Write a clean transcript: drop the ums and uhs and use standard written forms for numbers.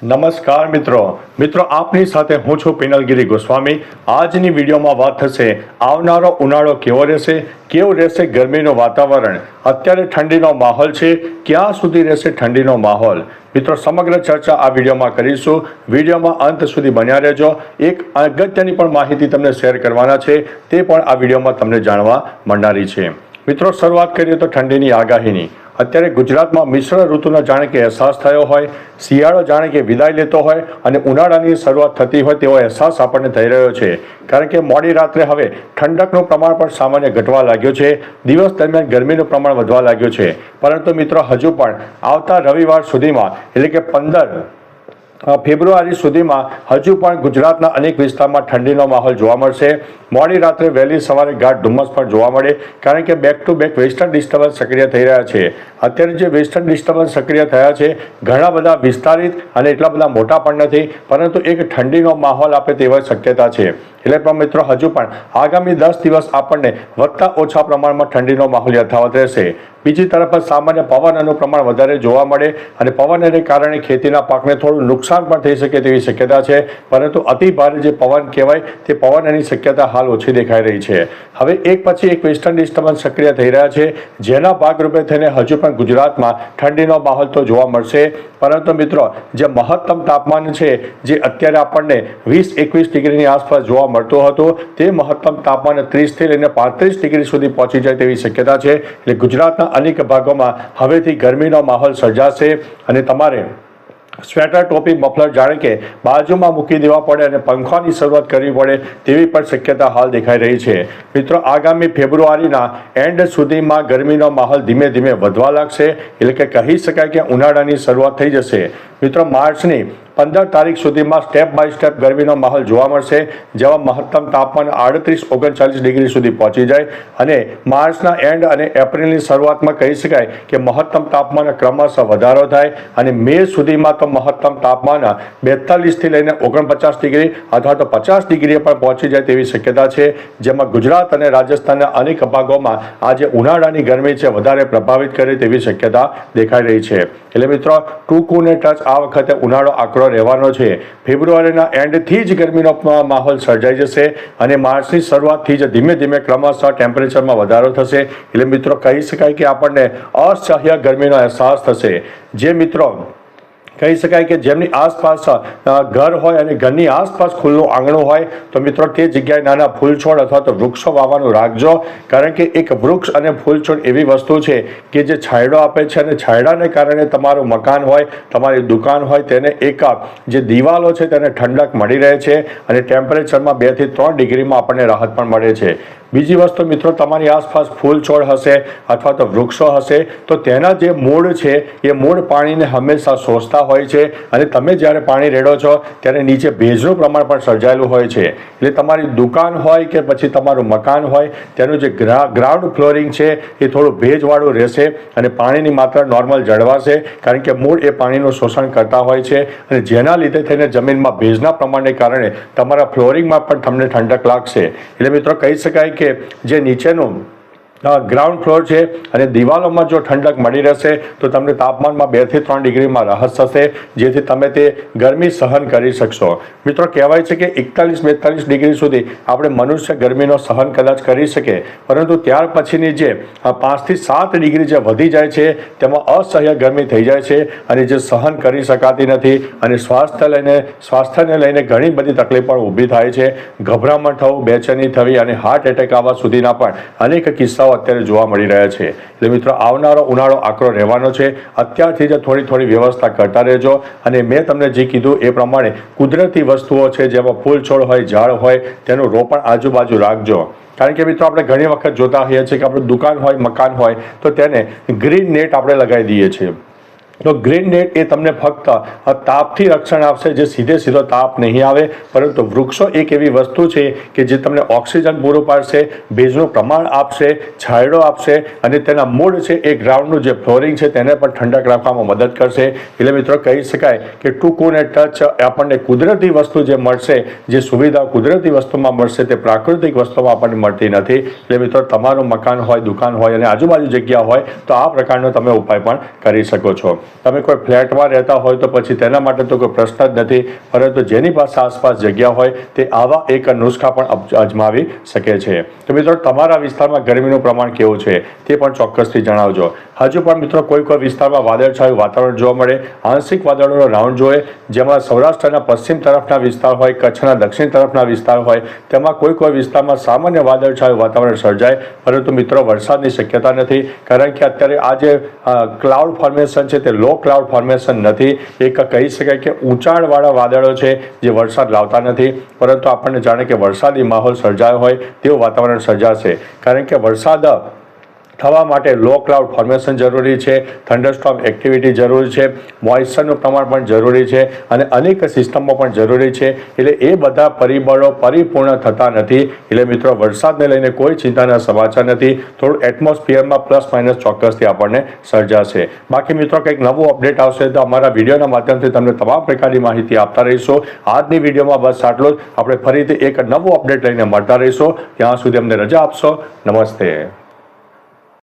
નમસ્કાર મિત્રો આપની સાથે હું છું પિનલગીરી ગોસ્વામી। આજની વિડીયોમાં વાત થશે આવનારો ઉનાળો કેવો રહેશે, કેવું રહેશે ગરમીનું વાતાવરણ, અત્યારે ઠંડીનો માહોલ છે, ક્યાં સુધી રહેશે ઠંડીનો માહોલ। મિત્રો સમગ્ર ચર્ચા આ વિડીયોમાં કરીશું। વિડીયોમાં અંત સુધી બન્યા રહેજો। એક અગત્યની પણ માહિતી તમને શેર કરવાના છે, તે પણ આ વિડીયોમાં તમને જાણવા મળનારી છે। મિત્રો શરૂઆત કરીએ તો ઠંડીની આગાહીની। અત્યારે ગુજરાતમાં મિશ્ર ઋતુનો જાણે કે અહેસાસ થયો હોય, શિયાળો જાણે કે વિદાય લેતો હોય અને ઉનાળાની શરૂઆત થતી હોય તેવો અહેસાસ આપણને થઈ રહ્યો છે। કારણ કે મોડી રાત્રે હવે ઠંડકનું પ્રમાણ પણ સામાન્ય ઘટવા લાગ્યું છે, દિવસ દરમિયાન ગરમીનું પ્રમાણ વધવા લાગ્યું છે। પરંતુ મિત્રો હજુ પણ આવતા રવિવાર સુધીમાં એટલે કે 15 ફેબ્રુઆરી સુધીમાં હજુ પણ ગુજરાતના અનેક વિસ્તારમાં ઠંડીનો માહોલ જોવા મળશે। મોડી રાત્રે વહેલી સવારે ગાઢ ધુમ્મસ પણ જોવા મળે, કારણ કે back to back western disturbance સક્રિય થઈ રહ્યા છે। અત્યારે જે વેસ્ટર્ન ડિસ્ટર્બન્સ સક્રિય થયા છે ઘણા બધા વિસ્તારિત અને એટલા બધા મોટા પણ નથી, પરંતુ એક ઠંડીનો માહોલ આપે તેવી શક્યતા છે। એટલે પણ મિત્રો હજુ પણ આગામી 10 દિવસ આપણને વધતા ઓછા પ્રમાણમાં ઠંડીનો માહોલ યથાવત રહેશે। બીજી તરફ સામાન્ય પવનનું પ્રમાણ વધારે જોવા મળે અને પવનને કારણે ખેતીના પાકને થોડું નુકસાન પણ થઈ શકે તેવી શક્યતા છે, પરંતુ અતિ ભારે જે પવન કહેવાય તે પવનની શક્યતા હાલ ઓછી દેખાઈ રહી છે। હવે એક પછી એક વેસ્ટર્ન ડિસ્ટર્બન્સ સક્રિય થઈ રહ્યા છે, જેના ભાગરૂપે થઈને હજુ પણ ગુજરાતમાં ઠંડીનો માહોલ તો જોવા મળશે, પરંતુ મિત્રો જે મહત્તમ તાપમાન છે જે અત્યારે આપણને 20-21 ડિગ્રીની આસપાસ જોવા મળતું હતું, તે મહત્તમ તાપમાન 30 થી લઈને 35 ડિગ્રી સુધી પહોંચી જાય તેવી શક્યતા છે। એટલે ગુજરાતના અનેક ભાગોમાં હવેથી ગરમીનો માહોલ સર્જાશે અને તમારે સ્વેટર, ટોપી, મફલર જાણે કે બાજુમાં મૂકી દેવા પડે અને પંખાની શરૂઆત કરવી પડે તેવી પણ શક્યતા હાલ દેખાઈ રહી છે। મિત્રો આગામી ફેબ્રુઆરીના એન્ડ સુધીમાં ગરમીનો માહોલ ધીમે ધીમે વધવા લાગશે, એટલે કે કહી શકાય કે ઉનાળાની શરૂઆત થઈ જશે। મિત્રો માર્ચની 15 તારીખ સુધીમાં સ્ટેપ બાય સ્ટેપ ગરમીનો માહોલ જોવા મળશે, જેમાં મહત્તમ તાપમાન 38-39 ડિગ્રી સુધી પહોંચી જાય અને માર્ચના એન્ડ અને એપ્રિલની શરૂઆતમાં કહી શકાય કે મહત્તમ તાપમાન ક્રમશઃ વધારો થાય અને મે સુધીમાં તો મહત્તમ તાપમાન 42 થી લઈને 49 ડિગ્રી અથવા તો 50 ડિગ્રીએ પણ પહોંચી જાય તેવી શક્યતા છે, જેમાં ગુજરાત અને રાજસ્થાનના અનેક ભાગોમાં આજે ઉનાળાની ગરમી છે વધારે પ્રભાવિત કરે તેવી શક્યતા દેખાઈ રહી છે। એટલે મિત્રો ટૂંકુને ટચ આ વખતે ઉનાળો આકરો રહેવાનો છે। ફેબ્રુઆરીના એન્ડથી જ ગરમીનો માહોલ સર્જાઈ જશે અને માર્ચની શરૂઆતથી જ ધીમે ધીમે ક્રમશઃ ટેમ્પરેચરમાં વધારો થશે। એટલે મિત્રો કહી શકાય કે આપણને અસહ્ય ગરમીનો અહેસાસ થશે। જે મિત્રો કહી શકાય કે જેમની આસપાસ ઘર હોય અને ઘરની આસપાસ ખુલ્લું આંગણું હોય તો મિત્રો તે જગ્યાએ નાના ફૂલ છોડ અથવા તો વૃક્ષો વાવવાનું રાખજો, કારણ કે એક વૃક્ષ અને ફૂલ છોડ એવી વસ્તુ છે કે જે છાંયડો આપે છે અને છાંયડાને કારણે તમારું મકાન હોય, તમારી દુકાન હોય, તેને એક જે દિવાલો છે તેને ઠંડક મળી રહે છે અને ટેમ્પરેચરમાં 2 થી 3 ડિગ્રીમાં આપણને રાહત પણ મળે છે। બીજી વસ્તુ મિત્રો, તમારી આસપાસ ફૂલ છોડ હશે અથવા તો વૃક્ષો હશે તો તેના જે મૂળ છે એ મૂળ પાણીને હંમેશા શોષતા હોય છે અને તમે જ્યારે પાણી રેડો છો ત્યારે નીચે ભેજનું પ્રમાણ પણ સર્જાયેલું હોય છે। એટલે તમારી દુકાન હોય કે પછી તમારું મકાન હોય તેનું જે ગ્રાઉન્ડ ફ્લોરિંગ છે એ થોડું ભેજવાળું રહેશે અને પાણીની માત્રા નોર્મલ જળવાશે, કારણ કે મૂળ એ પાણીનું શોષણ કરતા હોય છે અને જેના લીધે થઈને જમીનમાં ભેજના પ્રમાણને કારણે તમારા ફ્લોરિંગમાં પણ તમને ઠંડક લાગશે। એટલે મિત્રો કહી શકાય કે જે નીચેનું ગ્રાઉન્ડ ફ્લોર છે અને દિવાલોમાં જો ઠંડક મળી રહેશે તો તમને તાપમાનમાં 2 થી 3 ડિગ્રીમાં રાહત થશે, જેથી તમે તે ગરમી સહન કરી શકશો। મિત્રો કહેવાય છે કે 41-42 ડિગ્રી સુધી આપણે મનુષ્ય ગરમીનો સહન કદાચ કરી શકે, પરંતુ ત્યાર પછીની જે 5 થી 7 ડિગ્રી જે વધી જાય છે તેમાં અસહ્ય ગરમી થઈ જાય છે અને જે સહન કરી શકાતી નથી અને સ્વાસ્થ્યને લઈને ઘણી બધી તકલીફ પણ ઊભી થાય છે। ગભરામણ થવું, બેચેની થવી અને હાર્ટ એટેક આવવા સુધીના પણ અનેક કિસ્સાઓ અત્યારે જોવા મળી રહ્યા છે। એટલે મિત્રો આવનારો ઉનાળો આકરો રહેવાનો છે, અત્યારથી જ થોડી વ્યવસ્થા કરતા રહેજો અને મેં તમને જે કીધું એ પ્રમાણે કુદરતી વસ્તુઓ છે જેમાં ફૂલ છોડ હોય, ઝાડ હોય તેનું રોપણ આજુબાજુ રાખજો, કારણ કે મિત્રો આપણે ઘણી વખત જોતા હોઈએ છીએ કે આપણું દુકાન હોય, મકાન હોય તો તેને ગ્રીન નેટ આપણે લગાવી દઈએ છીએ, તો ગ્રીન નેટ એ તમને ફક્ત તાપથી રક્ષણ આપશે, જે સીધો તાપ નહીં આવે, પરંતુ વૃક્ષો એક એવી વસ્તુ છે કે જે તમને ઓક્સિજન પૂરું પાડશે, ભેજનું પ્રમાણ આપશે, છાંયડો આપશે અને તેના મૂળ છે એ ગ્રાઉન્ડનું જે ફ્લોરિંગ છે તેને પણ ઠંડક રાખવામાં મદદ કરશે। એટલે મિત્રો કહી શકાય કે ટૂંકું ને ટચ આપણને કુદરતી વસ્તુ જે મળશે, જે સુવિધા કુદરતી વસ્તુમાં મળશે તે પ્રાકૃતિક વસ્તુમાં આપણને મળતી નથી। એટલે મિત્રો તમારું મકાન હોય, દુકાન હોય અને આજુબાજુ જગ્યા હોય તો આ પ્રકારનો તમે ઉપાય પણ કરી શકો છો। તમે કોઈ ફ્લેટમાં રહેતા હોય તો પછી તેના માટે તો કોઈ પ્રશ્ન જ નથી, પરંતુ જેની પાસે આસપાસ જગ્યા હોય તે આવા એક નુસ્ખા પણ અજમાવી શકે છે. તો મિત્રો તમારા વિસ્તારમાં ગરમીનું પ્રમાણ કેવું છે તે પણ ચોક્કસથી જણાવજો. હજુ પણ મિત્રો કોઈ વિસ્તારમાં વાદળછાયું વાતાવરણ જોવા મળે, આંશિક વાદળોનો રાઉન્ડ જોઈએ, જેમાં સૌરાષ્ટ્રના પશ્ચિમ તરફના વિસ્તાર હોય, કચ્છના દક્ષિણ તરફના વિસ્તાર હોય, તેમાં કોઈ વિસ્તારમાં સામાન્ય વાદળછાયું વાતાવરણ સર્જાય, પરંતુ મિત્રો વરસાદની શક્યતા નથી, કારણ કે અત્યારે આ જે ક્લાઉડ ફોર્મેશન છે તે લો ક્લાઉડ ફોર્મેશન નથી, એક કહી શકાય કે ઊંચાણવાળા વાદળો છે જે વરસાદ લાવતા નથી, પરંતુ આપણને જાણે કે વરસાદી માહોલ સર્જાયો હોય તેવું વાતાવરણ સર્જાશે, કારણ કે વરસાદ થવા માટે લો ક્લાઉડ ફોર્મેશન જરૂરી છે, થંડરસ્ટોર્મ એક્ટિવિટી જરૂરી છે, મોઇસ્ચરનું પ્રમાણ પણ જરૂરી છે અને અનેક સિસ્ટમો પણ જરૂરી છે. એટલે એ બધા પરિબળો પરિપૂર્ણ થતા નથી. એટલે મિત્રો વરસાદને લઈને કોઈ ચિંતાના સમાચાર નથી. થોડું એટમોસ્ફિયરમાં પ્લસ માઇનસ ચોક્કસથી આપણને સર્જાશે. બાકી મિત્રો કંઈક નવું અપડેટ આવશે તો અમારા વિડીયોના માધ્યમથી તમને તમામ પ્રકારની માહિતી આપતા રહીશું. આજની વિડીયોમાં બસ આટલું જ. આપણે ફરીથી એક નવું અપડેટ લઈને મળતા રહીશું. ત્યાં સુધી અમને રજા આપશો. નમસ્તે.